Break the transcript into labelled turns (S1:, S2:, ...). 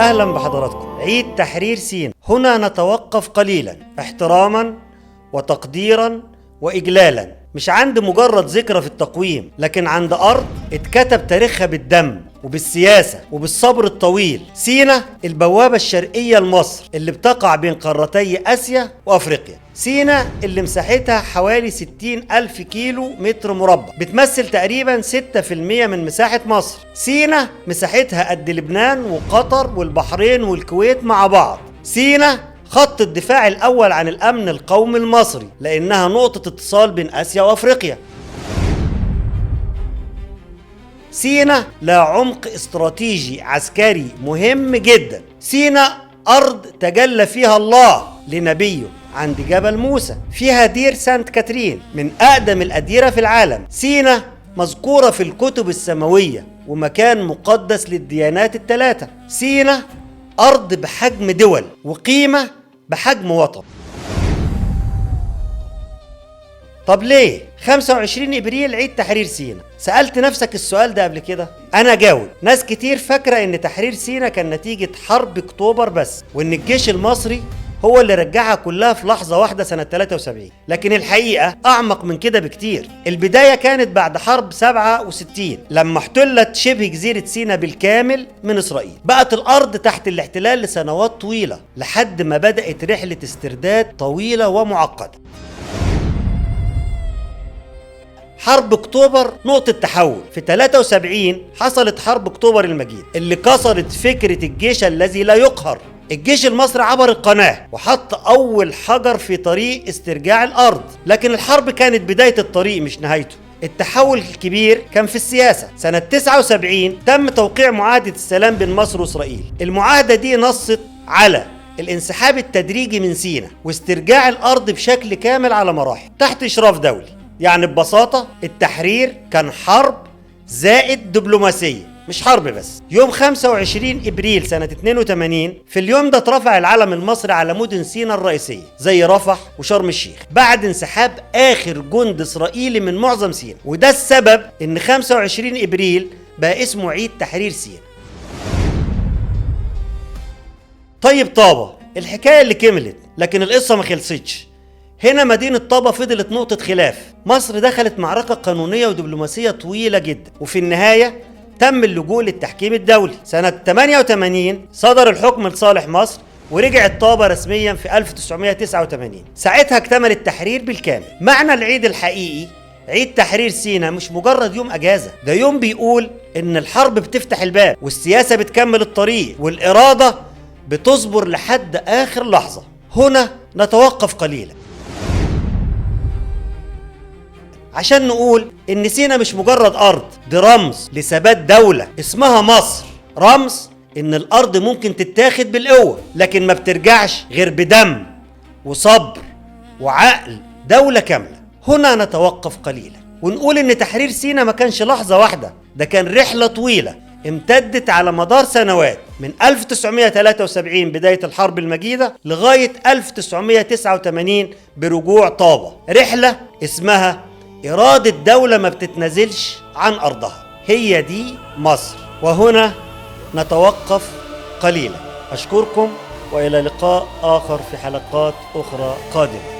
S1: أهلا بحضراتكم. عيد تحرير سيناء. هنا نتوقف قليلا احتراما وتقديرا وإجلالا، مش عند مجرد ذكرى في التقويم، لكن عند أرض اتكتب تاريخها بالدم وبالسياسة وبالصبر الطويل. سيناء البوابة الشرقية لمصر اللي بتقع بين قارتي آسيا وأفريقيا. سيناء اللي مساحتها حوالي 60,000 كيلو متر مربع، بتمثل تقريبا 6% من مساحة مصر. سيناء مساحتها قد لبنان وقطر والبحرين والكويت مع بعض. سيناء خط الدفاع الأول عن الأمن القومي المصري، لأنها نقطة اتصال بين آسيا وأفريقيا. سيناء لها عمق استراتيجي عسكري مهم جدا. سيناء أرض تجلى فيها الله لنبيه عند جبل موسى، فيها دير سانت كاترين من أقدم الأديرة في العالم. سيناء مذكورة في الكتب السماوية ومكان مقدس للديانات الثلاثة. سيناء أرض بحجم دول وقيمة بحجم وطن. طب ليه 25 إبريل عيد تحرير سيناء؟ سألت نفسك السؤال ده قبل كده؟ أنا جاوب. ناس كتير فاكرة إن تحرير سيناء كان نتيجة حرب أكتوبر بس، وإن الجيش المصري هو اللي رجعها كلها في لحظة واحدة سنة 73، لكن الحقيقة أعمق من كده بكتير. البداية كانت بعد حرب 67 لما احتلت شبه جزيرة سيناء بالكامل من إسرائيل. بقت الأرض تحت الاحتلال لسنوات طويلة لحد ما بدأت رحلة استرداد طويلة ومعقدة. حرب اكتوبر نقطة تحول. في 73 حصلت حرب اكتوبر المجيد اللي كسرت فكرة الجيش الذي لا يقهر. الجيش المصري عبر القناة وحط أول حجر في طريق استرجاع الأرض، لكن الحرب كانت بداية الطريق مش نهايته. التحول الكبير كان في السياسة. سنة 79 تم توقيع معاهدة السلام بين مصر وإسرائيل. المعاهدة دي نصت على الانسحاب التدريجي من سيناء واسترجاع الأرض بشكل كامل على مراحل تحت إشراف دولي. يعني ببساطة التحرير كان حرب زائد دبلوماسية، مش حرب بس. يوم 25 إبريل سنة 82 في اليوم ده اترفع العلم المصري على مدن سيناء الرئيسية زي رفح وشرم الشيخ بعد انسحاب آخر جند إسرائيلي من معظم سيناء، وده السبب إن 25 إبريل بقى اسمه عيد تحرير سيناء. طيب طابة، الحكاية اللي كملت لكن القصة ما خلصتش. هنا مدينة طابة فضلت نقطة خلاف. مصر دخلت معركة قانونية ودبلوماسية طويلة جدا، وفي النهاية تم اللجوء للتحكيم الدولي. سنة 88 صدر الحكم لصالح مصر ورجعت طابة رسميا في 1989. ساعتها اكتمل التحرير بالكامل. معنى العيد الحقيقي عيد تحرير سيناء مش مجرد يوم أجازة، ده يوم بيقول إن الحرب بتفتح الباب والسياسة بتكمل الطريق والإرادة بتصبر لحد آخر لحظة. هنا نتوقف قليلا عشان نقول إن سيناء مش مجرد أرض، دي رمز لثبات دولة اسمها مصر. رمز إن الأرض ممكن تتاخد بالقوة لكن ما بترجعش غير بدم وصبر وعقل دولة كاملة. هنا نتوقف قليلا ونقول إن تحرير سيناء ما كانش لحظة واحدة، ده كان رحلة طويلة امتدت على مدار سنوات من 1973 بداية الحرب المجيدة لغاية 1989 برجوع طابة. رحلة اسمها إرادة دولة ما بتتنازلش عن أرضها، هي دي مصر. وهنا نتوقف قليلا. أشكركم وإلى لقاء آخر في حلقات أخرى قادمة.